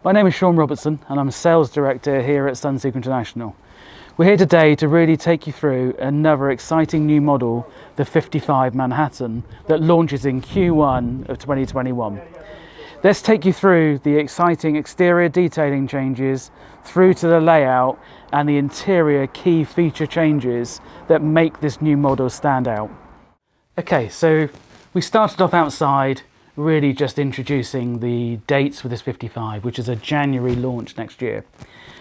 My name is Sean Robertson and I'm a Sales Director here at Sunseeker International. We're here today to really take you through another exciting new model, the 55 Manhattan, that launches in Q1 of 2021. Let's take you through the exciting exterior detailing changes through to the layout and the interior key feature changes that make this new model stand out. Okay, so we started off outside, really just introducing the dates for this 55, which is a January launch next year.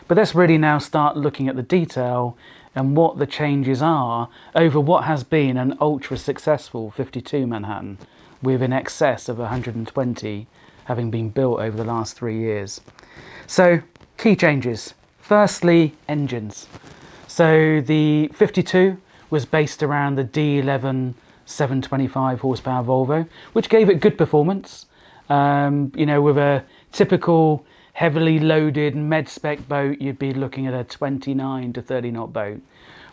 But let's really now start looking at the detail and what the changes are over what has been an ultra successful 52 Manhattan, with in excess of 120 having been built over the last 3 years. So key changes. Firstly, engines. So the 52 was based around the D11 725 horsepower Volvo, which gave it good performance. With a typical heavily loaded med-spec boat, you'd be looking at a 29 to 30 knot boat.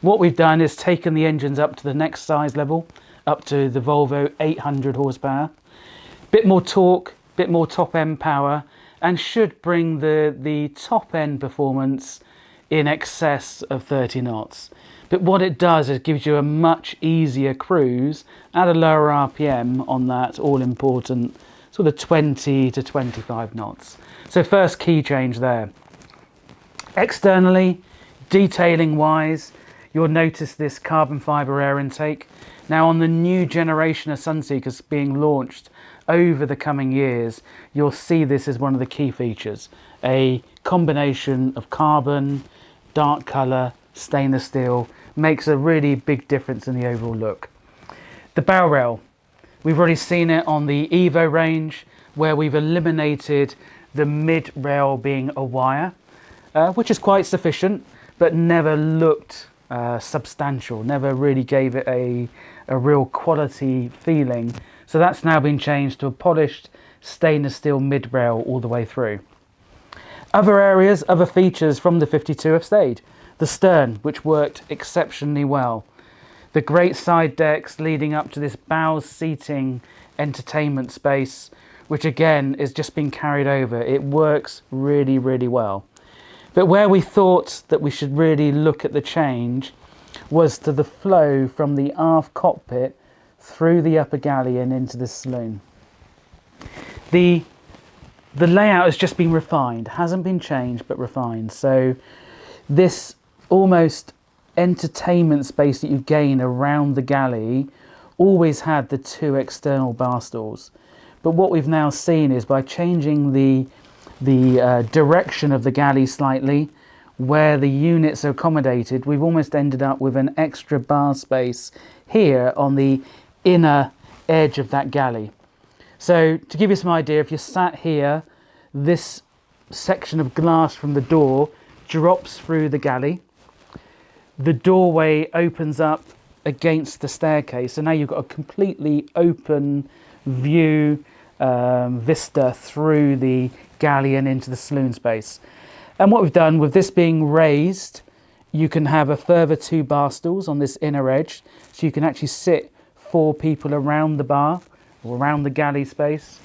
What we've done is taken the engines up to the next size level, up to the Volvo 800 horsepower. Bit more torque, bit more top end power, and should bring the top end performance in excess of 30 knots. But what it does is it gives you a much easier cruise at a lower RPM on that all-important sort of 20 to 25 knots. So first key change there. Externally, detailing-wise, you'll notice this carbon fibre air intake. Now on the new generation of Sunseekers being launched over the coming years, you'll see this as one of the key features. A combination of carbon, dark colour, stainless steel makes a really big difference in the overall look. The bow rail, we've already seen it on the Evo range where we've eliminated the mid rail being a wire, which is quite sufficient but never looked substantial, never really gave it a real quality feeling. So that's now been changed to a polished stainless steel mid rail all the way through. Other areas, other features from the 52 have stayed. The stern, which worked exceptionally well. The great side decks leading up to this bow seating entertainment space, which again is just been carried over. It works really, really well. But where we thought that we should really look at the change was to the flow from the aft cockpit through the upper galley and into the saloon. The layout has just been refined, hasn't been changed but refined. So this almost entertainment space that you gain around the galley always had the two external bar stools. But what we've now seen is by changing the direction of the galley slightly, where the units are accommodated, we've almost ended up with an extra bar space here on the inner edge of that galley. So to give you some idea, if you're sat here, this section of glass from the door drops through the galley. The doorway opens up against the staircase, so now you've got a completely open view vista through the galley and into the saloon space. And what we've done with this being raised, you can have a further 2 bar stools on this inner edge, so you can actually sit 4 people around the bar or around the galley space.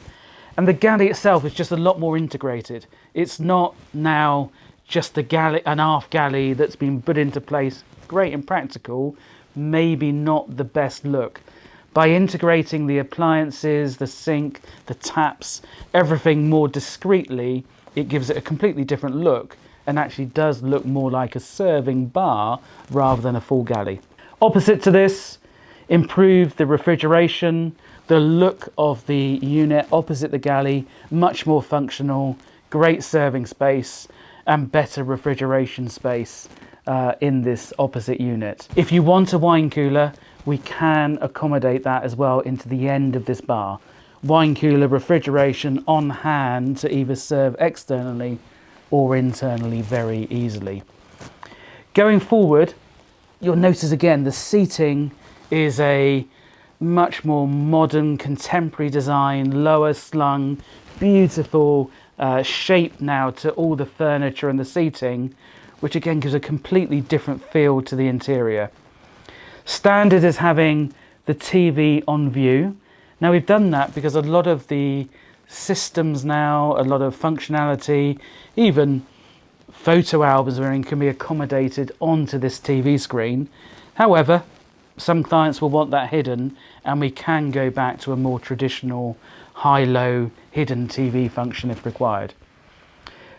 And the galley itself is just a lot more integrated. It's not now just a galley, an aft galley that's been put into place, great and practical, maybe not the best look. By integrating the appliances, the sink, the taps, everything more discreetly, it gives it a completely different look and actually does look more like a serving bar rather than a full galley. Opposite to this, improved the refrigeration, the look of the unit opposite the galley, much more functional, great serving space and better refrigeration space in this opposite unit. If you want a wine cooler, we can accommodate that as well into the end of this bar. Wine cooler refrigeration on hand to either serve externally or internally very easily. Going forward, you'll notice again the seating is a much more modern, contemporary design, lower slung, beautiful shape now to all the furniture and the seating, which again gives a completely different feel to the interior. Standard is having the TV on view. Now we've done that because a lot of the systems now, a lot of functionality, even photo albums can be accommodated onto this TV screen. However, some clients will want that hidden, and we can go back to a more traditional high-low hidden TV function if required.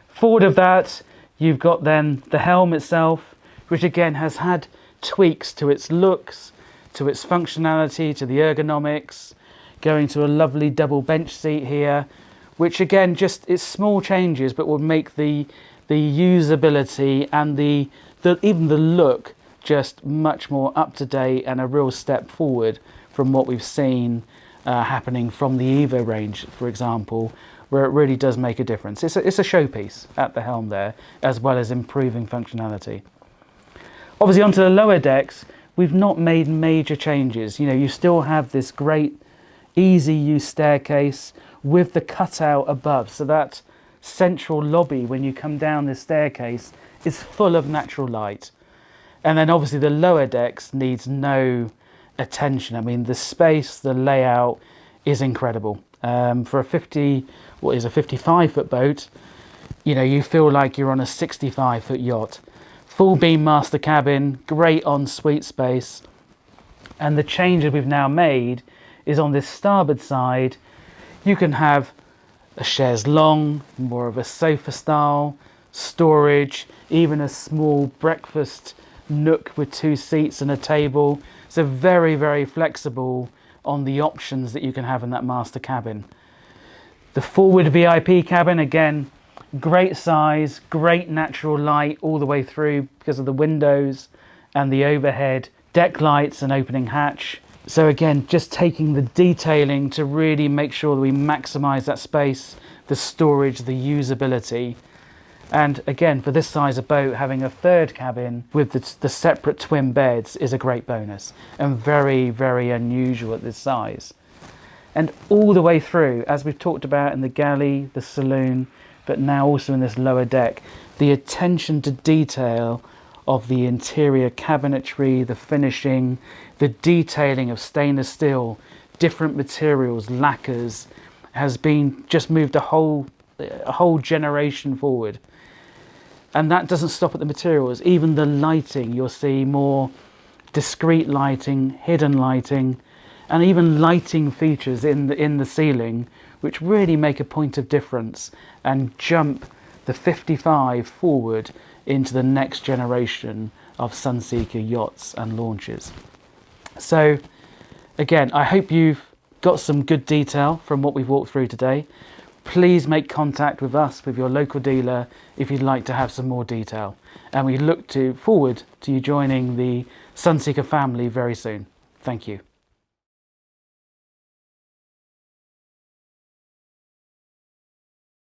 Forward of that, you've got then the Helm itself, which again has had tweaks to its looks, to its functionality, to the ergonomics, going to a lovely double bench seat here, which again, just it's small changes, but will make the usability and even the look just much more up to date and a real step forward from what we've seen happening from the Evo range, for example, where it really does make a difference. It's a showpiece at the Helm there, as well as improving functionality. Obviously, onto the lower decks, we've not made major changes. You know, you still have this great easy use staircase with the cutout above, so that central lobby when you come down this staircase is full of natural light. And then obviously the lower decks needs no attention. I mean, the space, the layout is incredible. For a 55-foot boat, you know, you feel like you're on a 65-foot yacht. Full beam master cabin, great ensuite space. And the changes we've now made is on this starboard side, you can have a chaise longue, more of a sofa style, storage, even a small breakfast nook with 2 seats and a table. So very, very flexible on the options that you can have in that master cabin. The forward VIP cabin, again, great size, great natural light all the way through because of the windows and the overhead deck lights and opening hatch. So again, just taking the detailing to really make sure that we maximize that space, the storage, the usability. And again, for this size of boat, having a third cabin with the separate twin beds is a great bonus and very, very unusual at this size. And all the way through, as we've talked about in the Galley, the Saloon, but now also in this lower deck, the attention to detail of the interior cabinetry, the finishing, the detailing of stainless steel, different materials, lacquers, has been just moved a whole generation forward. And that doesn't stop at the materials. Even the lighting, you'll see more discreet lighting, hidden lighting, and even lighting features in the ceiling, which really make a point of difference and jump the 55 forward into the next generation of Sunseeker yachts and launches. So again, I hope you've got some good detail from what we've walked through today. Please make contact with us, with your local dealer, if you'd like to have some more detail. And we look forward to you joining the Sunseeker family very soon. Thank you.